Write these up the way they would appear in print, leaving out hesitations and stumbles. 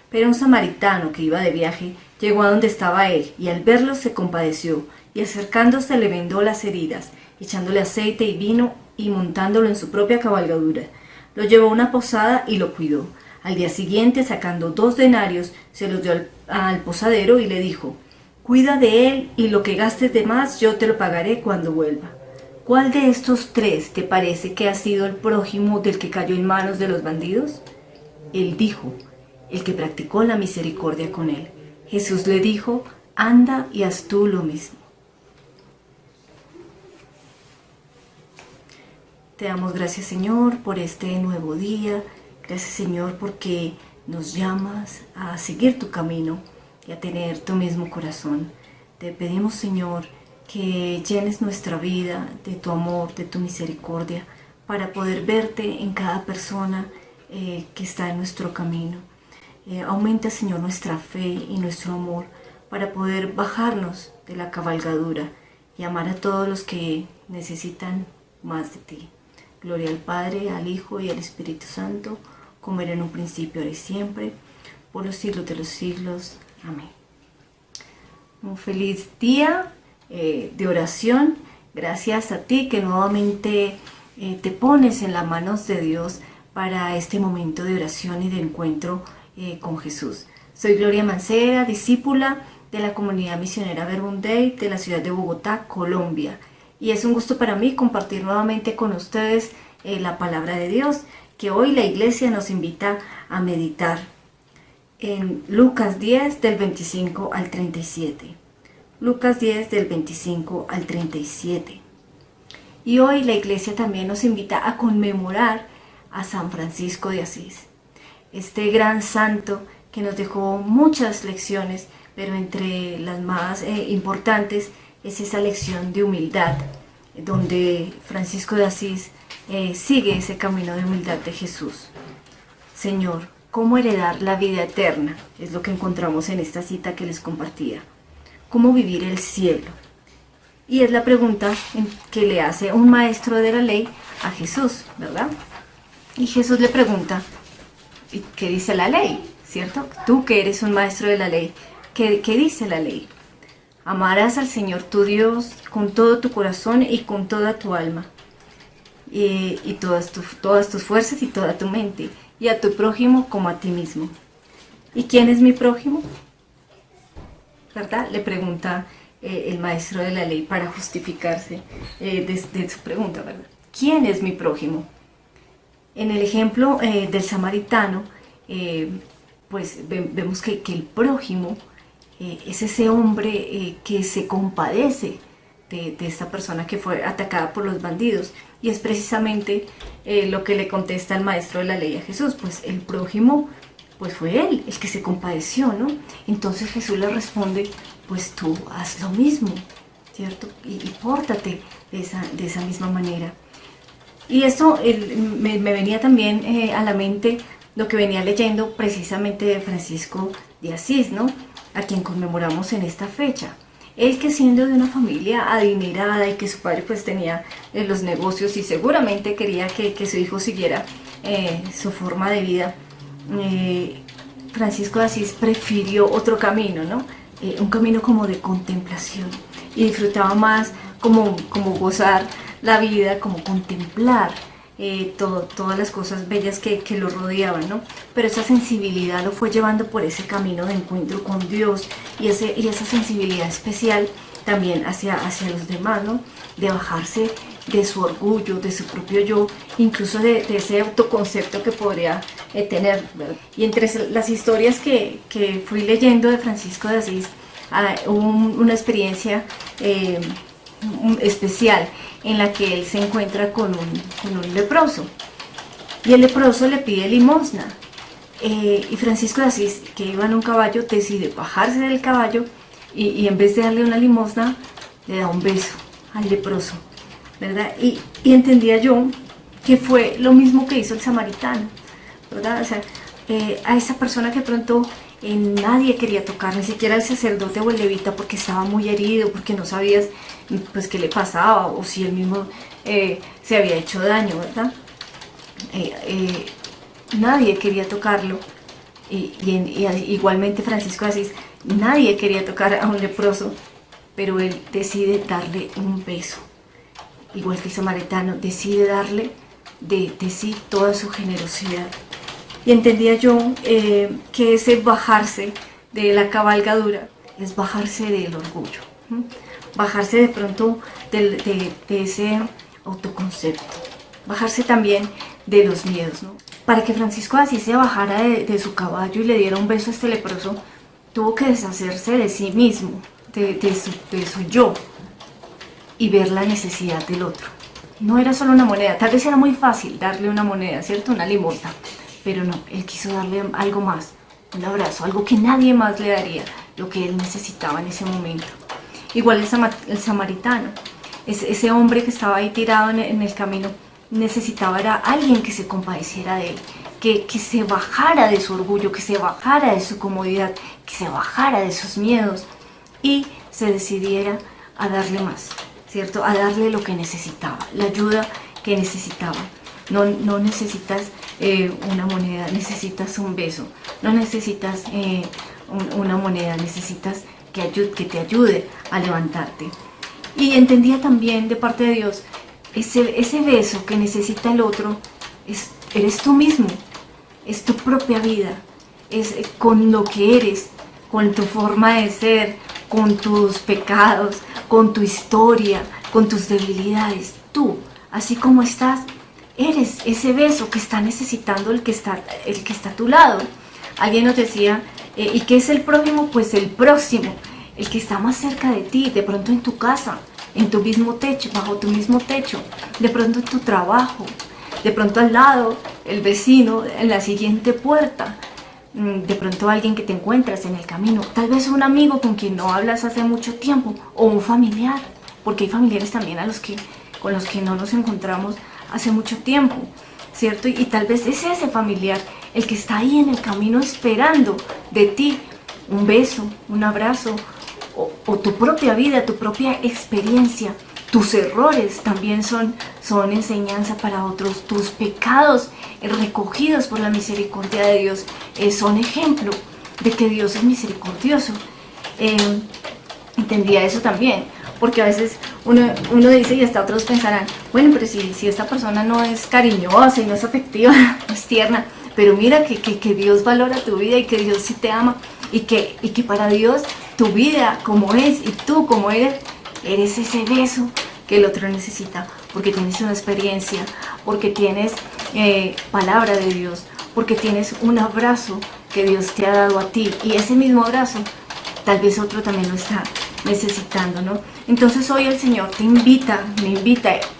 Pero un samaritano que iba de viaje llegó a donde estaba él, y al verlo se compadeció, y acercándose le vendó las heridas, echándole aceite y vino, y montándolo en su propia cabalgadura. Lo llevó a una posada y lo cuidó. Al día siguiente, sacando 2 denarios, se los dio al posadero y le dijo: cuida de él, y lo que gastes de más yo te lo pagaré cuando vuelva. ¿Cuál de estos 3 te parece que ha sido el prójimo del que cayó en manos de los bandidos? Él dijo: el que practicó la misericordia con él. Jesús le dijo: anda y haz tú lo mismo. Te damos gracias, Señor, por este nuevo día. Gracias, Señor, porque nos llamas a seguir tu camino y a tener tu mismo corazón. Te pedimos, Señor, que llenes nuestra vida de tu amor, de tu misericordia, para poder verte en cada persona que está en nuestro camino. Aumenta, Señor, nuestra fe y nuestro amor para poder bajarnos de la cabalgadura y amar a todos los que necesitan más de ti. Gloria al Padre, al Hijo y al Espíritu Santo, como era en un principio, ahora y siempre, por los siglos de los siglos. Amén. Un feliz día de oración. Gracias a ti que nuevamente te pones en las manos de Dios para este momento de oración y de encuentro con Jesús. Soy Gloria Mancera, discípula de la comunidad misionera Verbum Dei de la ciudad de Bogotá, Colombia. Y es un gusto para mí compartir nuevamente con ustedes la palabra de Dios, que hoy la iglesia nos invita a meditar en Lucas 10 del 25 al 37. Lucas 10 del 25 al 37. Y hoy la iglesia también nos invita a conmemorar a San Francisco de Asís, este gran santo que nos dejó muchas lecciones, pero entre las más importantes es esa lección de humildad, donde Francisco de Asís sigue ese camino de humildad de Jesús. Señor, ¿cómo heredar la vida eterna? Es lo que encontramos en esta cita que les compartía. ¿Cómo vivir el cielo? Y es la pregunta que le hace un maestro de la ley a Jesús, ¿verdad? Y Jesús le pregunta: ¿qué dice la ley? ¿Cierto? Tú que eres un maestro de la ley, ¿qué dice la ley? Amarás al Señor tu Dios con todo tu corazón y con toda tu alma, y todas tus fuerzas y toda tu mente, y a tu prójimo como a ti mismo. ¿Y quién es mi prójimo? ¿Verdad? Le pregunta el maestro de la ley para justificarse de su pregunta, ¿verdad? ¿Quién es mi prójimo? En el ejemplo del samaritano, pues vemos que el prójimo es ese hombre que se compadece de esta persona que fue atacada por los bandidos. Y es precisamente lo que le contesta el maestro de la ley a Jesús: pues el prójimo pues fue él, el que se compadeció, ¿no? Entonces Jesús le responde: pues tú haz lo mismo, ¿cierto? Y pórtate de esa misma manera. Y esto me venía también a la mente lo que venía leyendo precisamente de Francisco de Asís, ¿no? A quien conmemoramos en esta fecha. Él, que siendo de una familia adinerada y que su padre pues tenía los negocios y seguramente quería que su hijo siguiera su forma de vida, Francisco de Asís prefirió otro camino, ¿no? Un camino como de contemplación, y disfrutaba más como gozar la vida, como contemplar todas las cosas bellas que lo rodeaban, ¿no? Pero esa sensibilidad lo fue llevando por ese camino de encuentro con Dios, y esa sensibilidad especial también hacia los demás, ¿no? De bajarse de su orgullo, de su propio yo, incluso de ese autoconcepto que podría tener, ¿verdad? Y entre las historias que fui leyendo de Francisco de Asís, una experiencia especial en la que él se encuentra con un leproso, y el leproso le pide limosna, y Francisco de Asís, que iba en un caballo, decide bajarse del caballo y en vez de darle una limosna le da un beso al leproso, ¿verdad? Y entendía yo que fue lo mismo que hizo el samaritano, ¿verdad? O sea, a esa persona que pronto nadie quería tocar, ni siquiera el sacerdote o el levita, porque estaba muy herido, porque no sabías pues qué le pasaba, o si él mismo se había hecho daño, ¿verdad? Nadie quería tocarlo, Igualmente Francisco de Asís, nadie quería tocar a un leproso, pero él decide darle un beso. Igual que el samaritano, decide darle de sí toda su generosidad. Y entendía yo que ese bajarse de la cabalgadura es bajarse del orgullo, bajarse de pronto de ese autoconcepto, bajarse también de los miedos, ¿no? Para que Francisco de Asís se bajara de su caballo y le diera un beso a este leproso, tuvo que deshacerse de sí mismo, de su yo, y ver la necesidad del otro. No era solo una moneda, tal vez era muy fácil darle una moneda, ¿cierto? Una limosna, pero no, él quiso darle algo más, un abrazo, algo que nadie más le daría, lo que él necesitaba en ese momento. Igual el samaritano, ese hombre que estaba ahí tirado en el camino, necesitaba era alguien que se compadeciera de él, que se bajara de su orgullo, que se bajara de su comodidad, que se bajara de sus miedos y se decidiera a darle más, ¿cierto? A darle lo que necesitaba, la ayuda que necesitaba. No necesitas una moneda, necesitas un beso, no necesitas una moneda, necesitas que te ayude a levantarte. Y entendía también de parte de Dios, ese beso que necesita el otro, eres tú mismo, es tu propia vida, es con lo que eres, con tu forma de ser, con tus pecados, con tu historia, con tus debilidades. Tú, así como estás, eres ese beso que está necesitando el que está a tu lado. Alguien nos decía, ¿y qué es el prójimo? Pues el próximo, el que está más cerca de ti, de pronto en tu casa, en tu mismo techo, bajo tu mismo techo, de pronto en tu trabajo, de pronto al lado, el vecino, en la siguiente puerta, de pronto alguien que te encuentras en el camino, tal vez un amigo con quien no hablas hace mucho tiempo, o un familiar, porque hay familiares también con los que no nos encontramos hace mucho tiempo, ¿cierto? Y tal vez es ese familiar el que está ahí en el camino esperando de ti un beso, un abrazo, o tu propia vida, tu propia experiencia. Tus errores también son enseñanza para otros. Tus pecados recogidos por la misericordia de Dios son ejemplo de que Dios es misericordioso. Entendía eso también, porque a veces uno dice y hasta otros pensarán, bueno, pero si esta persona no es cariñosa y no es afectiva, no es tierna, pero mira que Dios valora tu vida y que Dios sí te ama y que para Dios tu vida como es y tú como eres ese beso que el otro necesita, porque tienes una experiencia, porque tienes palabra de Dios, porque tienes un abrazo que Dios te ha dado a ti, y ese mismo abrazo tal vez otro también lo está necesitando, ¿no? Entonces hoy el Señor te invita,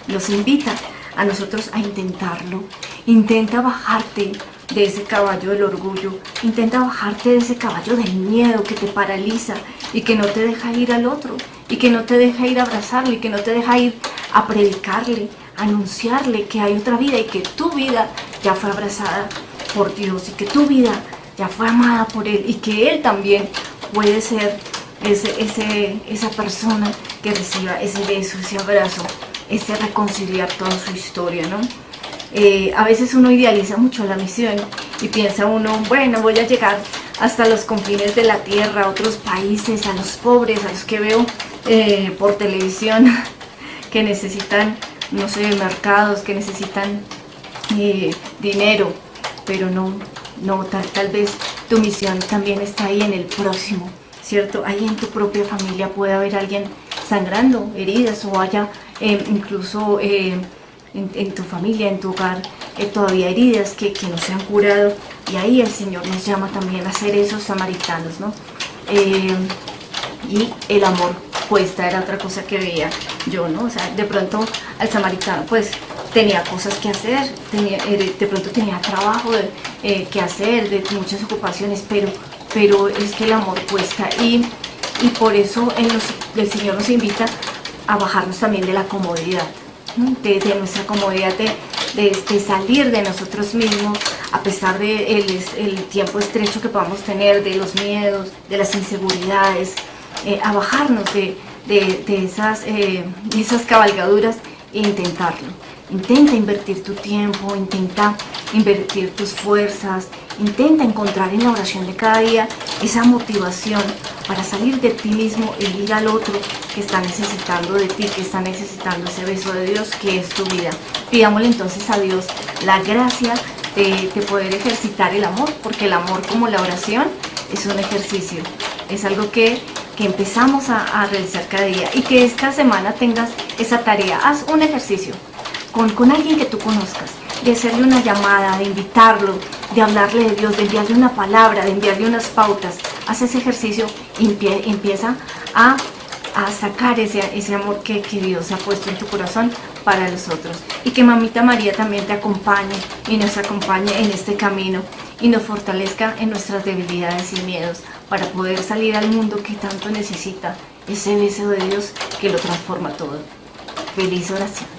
los invita a nosotros a intentarlo. Intenta bajarte de ese caballo del orgullo, intenta bajarte de ese caballo del miedo que te paraliza y que no te deja ir al otro, y que no te deja ir a abrazarle, y que no te deja ir a predicarle, a anunciarle que hay otra vida y que tu vida ya fue abrazada por Dios y que tu vida ya fue amada por Él y que Él también puede ser esa persona que reciba ese beso, ese abrazo, ese reconciliar toda su historia, ¿no? A veces uno idealiza mucho la misión y piensa uno, bueno, voy a llegar hasta los confines de la tierra, a otros países, a los pobres, a los que veo por televisión, que necesitan, no sé, mercados, que necesitan dinero, pero no, tal vez tu misión también está ahí en el próximo, ¿cierto? Ahí en tu propia familia puede haber alguien sangrando, heridas, o haya incluso en tu familia, en tu hogar, todavía heridas que no se han curado, y ahí el Señor nos llama también a ser esos samaritanos, ¿no? Y el amor cuesta, era otra cosa que veía yo, ¿no? O sea, de pronto al samaritano pues tenía cosas que hacer, de pronto tenía trabajo que hacer, de muchas ocupaciones, pero es que el amor cuesta, y por eso el Señor nos invita a bajarnos también de la comodidad, ¿no? de nuestra comodidad, de salir de nosotros mismos, a pesar de el tiempo estrecho que podamos tener, de los miedos, de las inseguridades, a bajarnos de esas cabalgaduras e intentarlo. Intenta invertir tu tiempo, intenta invertir tus fuerzas. Intenta encontrar en la oración de cada día esa motivación para salir de ti mismo e ir al otro que está necesitando de ti, que está necesitando ese beso de Dios que es tu vida. Pidámosle entonces a Dios la gracia de poder ejercitar el amor, porque el amor, como la oración, es un ejercicio, es algo que empezamos a realizar cada día, y que esta semana tengas esa tarea. Haz un ejercicio con alguien que tú conozcas, de hacerle una llamada, de invitarlo, de hablarle de Dios, de enviarle una palabra, de enviarle unas pautas. Haz ese ejercicio y empieza a sacar ese amor que Dios ha puesto en tu corazón para los otros. Y que Mamita María también te acompañe y nos acompañe en este camino y nos fortalezca en nuestras debilidades y miedos para poder salir al mundo que tanto necesita ese beso de Dios que lo transforma todo. Feliz oración.